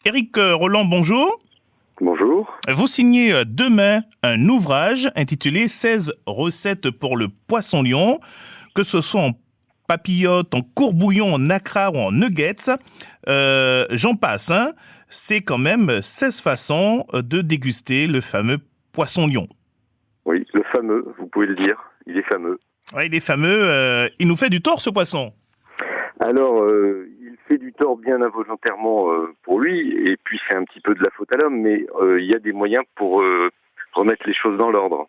Éric Roland, bonjour. Bonjour. Vous signez demain un ouvrage intitulé 16 recettes pour le poisson-lion, que ce soit en papillote, en courbouillon, en nacra ou en nuggets. J'en passe, hein. C'est quand même 16 façons de déguster le fameux poisson-lion. Oui, le fameux, vous pouvez le dire, il est fameux. Ouais, il est fameux, il nous fait du tort ce poisson. Alors, il fait du tort bien involontairement pour lui, et puis c'est un petit peu de la faute à l'homme, mais il y a des moyens pour remettre les choses dans l'ordre.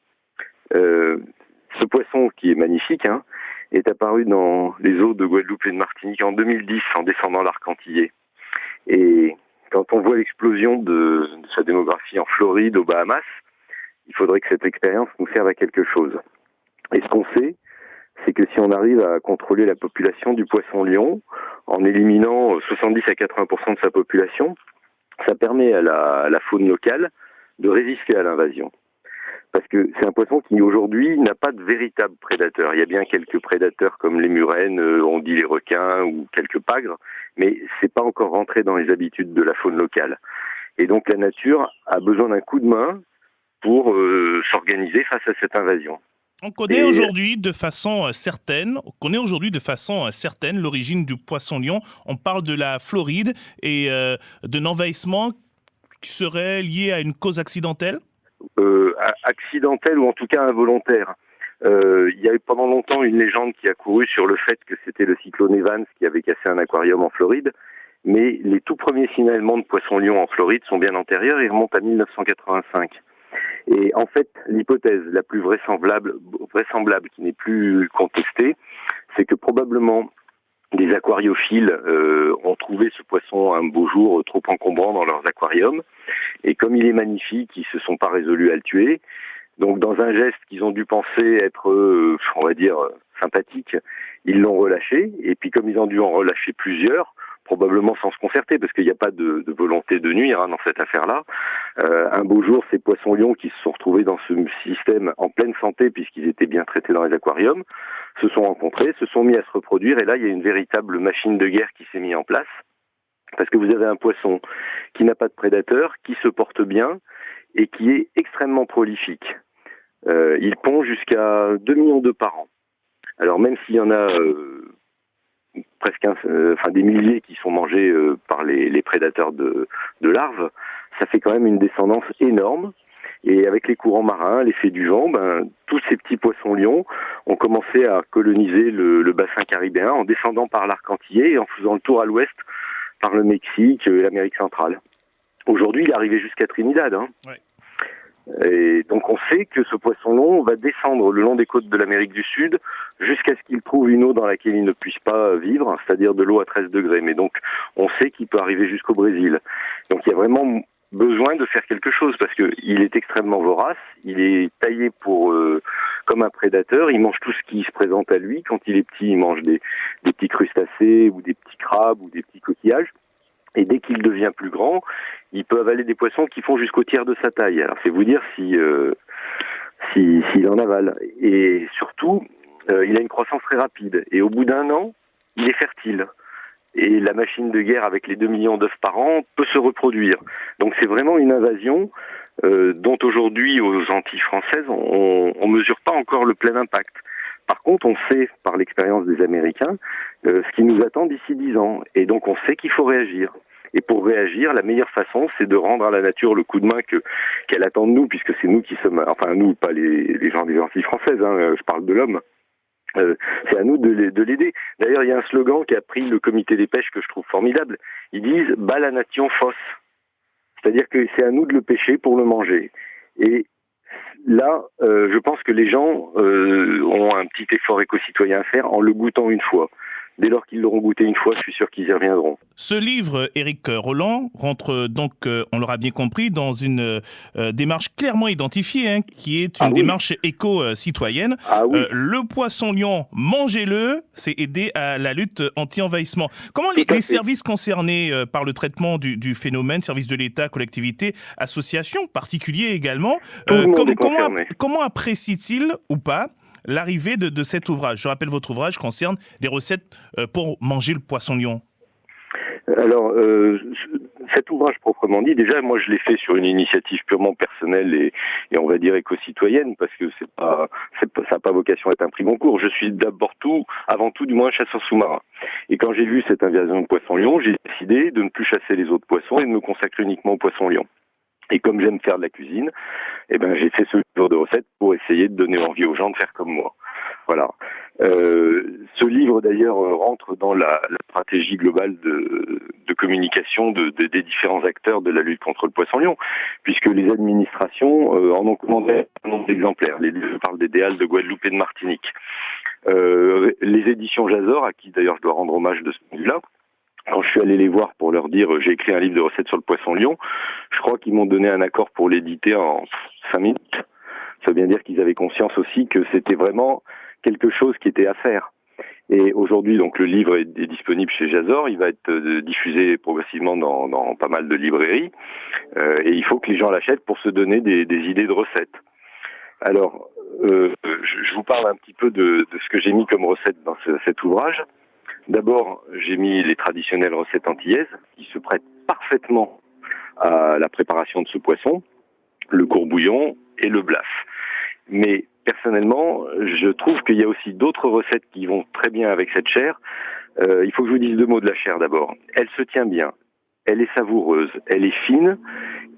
Ce poisson, qui est magnifique, est apparu dans les eaux de Guadeloupe et de Martinique en 2010, en descendant l'arc antillais. Et quand on voit l'explosion de sa démographie en Floride, aux Bahamas, il faudrait que cette expérience nous serve à quelque chose. Et ce qu'on sait, c'est que si on arrive à contrôler la population du poisson-lion, en éliminant 70 à 80% de sa population, ça permet à la faune locale de résister à l'invasion. Parce que c'est un poisson qui, aujourd'hui, n'a pas de véritable prédateur. Il y a bien quelques prédateurs comme les murènes, on dit les requins ou quelques pagres, mais c'est pas encore rentré dans les habitudes de la faune locale. Et donc la nature a besoin d'un coup de main pour s'organiser face à cette invasion. On connaît aujourd'hui de façon certaine l'origine du poisson-lion. On parle de la Floride et d'un envahissement qui serait lié à une cause accidentelle. Accidentelle ou en tout cas involontaire. Il y a eu pendant longtemps une légende qui a couru sur le fait que c'était le cyclone Evans qui avait cassé un aquarium en Floride, mais les tout premiers signalements de poisson-lion en Floride sont bien antérieurs, ils remontent à 1985. Et en fait, l'hypothèse la plus vraisemblable qui n'est plus contestée, c'est que probablement des aquariophiles ont trouvé ce poisson un beau jour trop encombrant dans leurs aquariums. Et comme il est magnifique, ils se sont pas résolus à le tuer. Donc dans un geste qu'ils ont dû penser être, on va dire, sympathique, ils l'ont relâché. Et puis comme ils ont dû en relâcher plusieurs, probablement sans se concerter, parce qu'il n'y a pas de volonté de nuire dans cette affaire-là. Un beau jour, ces poissons-lions qui se sont retrouvés dans ce système en pleine santé, puisqu'ils étaient bien traités dans les aquariums, se sont rencontrés, se sont mis à se reproduire, et là, il y a une véritable machine de guerre qui s'est mise en place, parce que vous avez un poisson qui n'a pas de prédateur, qui se porte bien, et qui est extrêmement prolifique. Il pond jusqu'à 2 millions d'œufs par an. Alors même s'il y en a des milliers qui sont mangés par les prédateurs de larves, ça fait quand même une descendance énorme. Et avec les courants marins, l'effet du vent, tous ces petits poissons-lions ont commencé à coloniser le bassin caribéen en descendant par l'arc antillais et en faisant le tour à l'ouest par le Mexique et l'Amérique centrale. Aujourd'hui, il est arrivé jusqu'à Trinidad. Ouais. Et donc on sait que ce poisson-lion va descendre le long des côtes de l'Amérique du Sud jusqu'à ce qu'il trouve une eau dans laquelle il ne puisse pas vivre, c'est-à-dire de l'eau à 13 degrés. Mais donc on sait qu'il peut arriver jusqu'au Brésil. Donc il y a vraiment besoin de faire quelque chose parce qu'il est extrêmement vorace, il est taillé comme un prédateur, il mange tout ce qui se présente à lui. Quand il est petit, il mange des petits crustacés ou des petits crabes ou des petits coquillages. Et dès qu'il devient plus grand, il peut avaler des poissons qui font jusqu'au tiers de sa taille. Alors c'est vous dire s'il en avale. Et surtout, il a une croissance très rapide. Et au bout d'1 an, il est fertile. Et la machine de guerre avec les 2 millions d'œufs par an peut se reproduire. Donc c'est vraiment une invasion dont aujourd'hui, aux Antilles françaises, on mesure pas encore le plein impact. Par contre, on sait, par l'expérience des Américains, ce qui nous attend d'ici 10 ans. Et donc, on sait qu'il faut réagir. Et pour réagir, la meilleure façon, c'est de rendre à la nature le coup de main qu'elle attend de nous, puisque c'est nous qui sommes... Enfin, nous, pas les gens des Antilles françaises, je parle de l'homme. C'est à nous de l'aider. D'ailleurs, il y a un slogan qui a pris le comité des pêches que je trouve formidable. Ils disent « Bas la nation fausse ». C'est-à-dire que c'est à nous de le pêcher pour le manger. Et là, je pense que les gens ont un petit effort éco-citoyen à faire en le goûtant une fois. Dès lors qu'ils l'auront goûté une fois, je suis sûr qu'ils y reviendront. Ce livre, Éric Roland, rentre donc, on l'aura bien compris, dans une démarche clairement identifiée, qui est une démarche éco-citoyenne. Ah oui. Le poisson-lion, mangez-le, c'est aider à la lutte anti-envahissement. Comment les services concernés par le traitement du phénomène, services de l'État, collectivités, associations, particuliers également, comment apprécient-ils ou pas l'arrivée de cet ouvrage? Je rappelle, votre ouvrage concerne des recettes pour manger le poisson-lion. Alors, cet ouvrage proprement dit, déjà, moi, je l'ai fait sur une initiative purement personnelle et on va dire éco-citoyenne, parce que ça n'a pas vocation à être un prix Goncourt. Je suis avant tout, du moins, chasseur sous-marin. Et quand j'ai vu cette invasion de poissons-lions, j'ai décidé de ne plus chasser les autres poissons et de me consacrer uniquement aux poissons-lions. Et comme j'aime faire de la cuisine, j'ai fait ce livre de recettes pour essayer de donner envie aux gens de faire comme moi. Voilà. Ce livre d'ailleurs rentre dans la stratégie globale de communication des différents acteurs de la lutte contre le poisson-lion, puisque les administrations en ont commandé un nombre d'exemplaires. Je parle des DEAL de Guadeloupe et de Martinique. Les éditions Jazor, à qui d'ailleurs je dois rendre hommage de ce point de vue-là, quand je suis allé les voir pour leur dire j'ai écrit un livre de recettes sur le poisson-lion, je crois qu'ils m'ont donné un accord pour l'éditer en 5 minutes. Ça veut bien dire qu'ils avaient conscience aussi que c'était vraiment quelque chose qui était à faire. Et aujourd'hui, donc, le livre est disponible chez Jazor. Il va être diffusé progressivement dans pas mal de librairies. Et il faut que les gens l'achètent pour se donner des idées de recettes. Alors, je vous parle un petit peu de ce que j'ai mis comme recette dans cet ouvrage. D'abord, j'ai mis les traditionnelles recettes antillaises qui se prêtent parfaitement à la préparation de ce poisson, le courbouillon et le blaf. Mais personnellement, je trouve qu'il y a aussi d'autres recettes qui vont très bien avec cette chair. Il faut que je vous dise 2 mots de la chair d'abord. Elle se tient bien, elle est savoureuse, elle est fine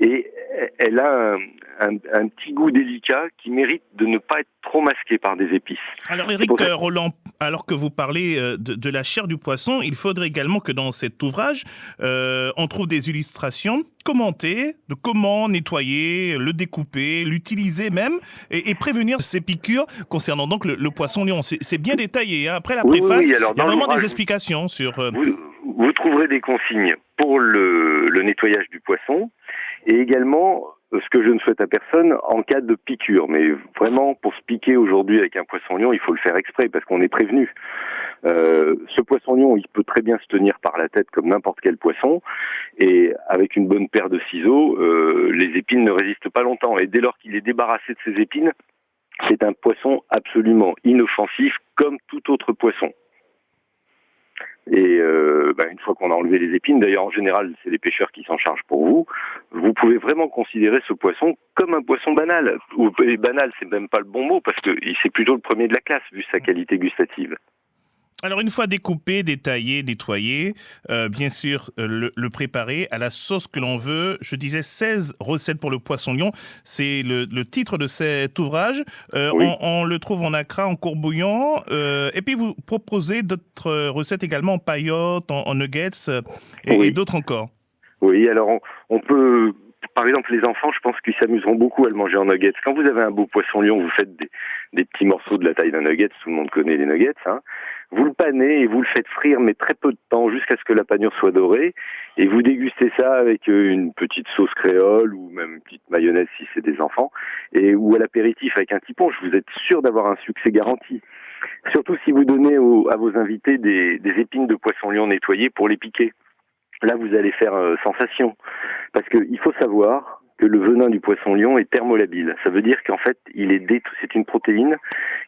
et elle a un petit goût délicat qui mérite de ne pas être trop masqué par des épices. Alors Éric Roland, alors que vous parlez de la chair du poisson, il faudrait également que dans cet ouvrage, on trouve des illustrations commentées de comment nettoyer, le découper, l'utiliser même, et prévenir ces piqûres concernant donc le poisson-lion. C'est bien détaillé. Hein. Après la préface, il y a vraiment des explications sur... Vous trouverez des consignes pour le nettoyage du poisson et également ce que je ne souhaite à personne en cas de piqûre. Mais vraiment, pour se piquer aujourd'hui avec un poisson-lion, il faut le faire exprès parce qu'on est prévenu. Ce poisson-lion, il peut très bien se tenir par la tête comme n'importe quel poisson et avec une bonne paire de ciseaux, les épines ne résistent pas longtemps. Et dès lors qu'il est débarrassé de ses épines, c'est un poisson absolument inoffensif comme tout autre poisson. Et une fois qu'on a enlevé les épines, d'ailleurs en général c'est les pêcheurs qui s'en chargent pour vous, vous pouvez vraiment considérer ce poisson comme un poisson banal. Ou banal, c'est même pas le bon mot parce que c'est plutôt le premier de la classe vu sa qualité gustative. Alors une fois découpé, détaillé, nettoyé, bien sûr le préparer à la sauce que l'on veut. Je disais 16 recettes pour le poisson-lion, c'est le titre de cet ouvrage. Oui. On le trouve en acra, en courbouillon, et puis vous proposez d'autres recettes également en paillotte, en nuggets et d'autres encore. Oui, alors on peut... Par exemple, les enfants, je pense qu'ils s'amuseront beaucoup à le manger en nuggets. Quand vous avez un beau poisson-lion, vous faites des petits morceaux de la taille d'un nugget, tout le monde connaît les nuggets, hein. Vous le panez et vous le faites frire, mais très peu de temps, jusqu'à ce que la panure soit dorée, et vous dégustez ça avec une petite sauce créole, ou même une petite mayonnaise si c'est des enfants, ou à l'apéritif avec un petit punch. Vous êtes sûr d'avoir un succès garanti. Surtout si vous donnez à vos invités des épines de poisson-lion nettoyées pour les piquer. Là, vous allez faire sensation. Parce qu'il faut savoir que le venin du poisson-lion est thermolabile. Ça veut dire qu'en fait, c'est une protéine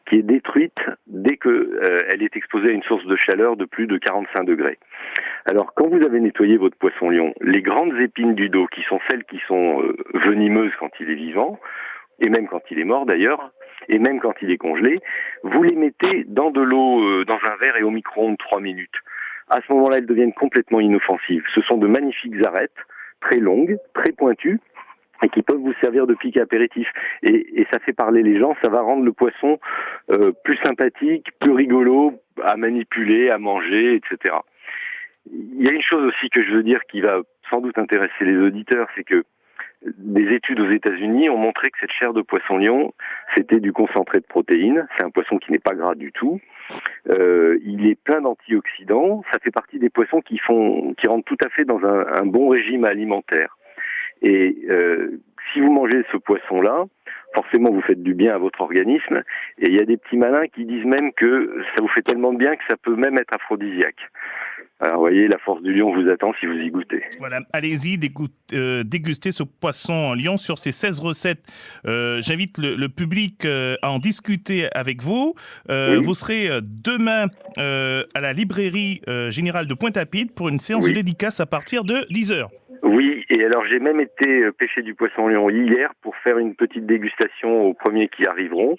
qui est détruite dès qu'elle est exposée à une source de chaleur de plus de 45 degrés. Alors, quand vous avez nettoyé votre poisson-lion, les grandes épines du dos, qui sont celles qui sont venimeuses quand il est vivant, et même quand il est mort d'ailleurs, et même quand il est congelé, vous les mettez dans de l'eau, dans un verre et au micro-ondes 3 minutes. À ce moment-là, elles deviennent complètement inoffensives. Ce sont de magnifiques arêtes, très longues, très pointues, et qui peuvent vous servir de pique apéritif. Et ça fait parler les gens, ça va rendre le poisson plus sympathique, plus rigolo à manipuler, à manger, etc. Il y a une chose aussi que je veux dire qui va sans doute intéresser les auditeurs, c'est que des études aux États-Unis ont montré que cette chair de poisson-lion, c'était du concentré de protéines. C'est un poisson qui n'est pas gras du tout. Il est plein d'antioxydants. Ça fait partie des poissons qui rentrent tout à fait dans un bon régime alimentaire. Et si vous mangez ce poisson-là, forcément vous faites du bien à votre organisme. Et il y a des petits malins qui disent même que ça vous fait tellement de bien que ça peut même être aphrodisiaque. Alors, vous voyez, la force du lion vous attend si vous y goûtez. Voilà, allez-y, dégustez ce poisson en lion sur ces 16 recettes. J'invite le public à en discuter avec vous. Oui. Vous serez demain à la librairie générale de Pointe-à-Pitre pour une séance de dédicace à partir de 10h. Oui, et alors j'ai même été pêcher du poisson-lion hier pour faire une petite dégustation aux premiers qui arriveront.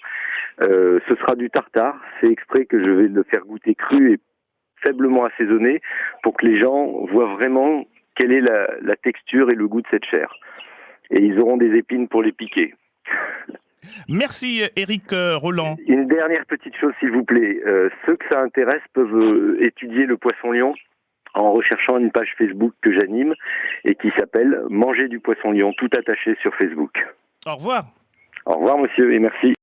Ce sera du tartare, c'est exprès que je vais le faire goûter cru et faiblement assaisonné pour que les gens voient vraiment quelle est la texture et le goût de cette chair. Et ils auront des épines pour les piquer. Merci Éric Roland. Une dernière petite chose s'il vous plaît, ceux que ça intéresse peuvent étudier le poisson-lion en recherchant une page Facebook que j'anime et qui s'appelle Manger du poisson-lion, tout attaché sur Facebook. Au revoir. Au revoir monsieur et merci.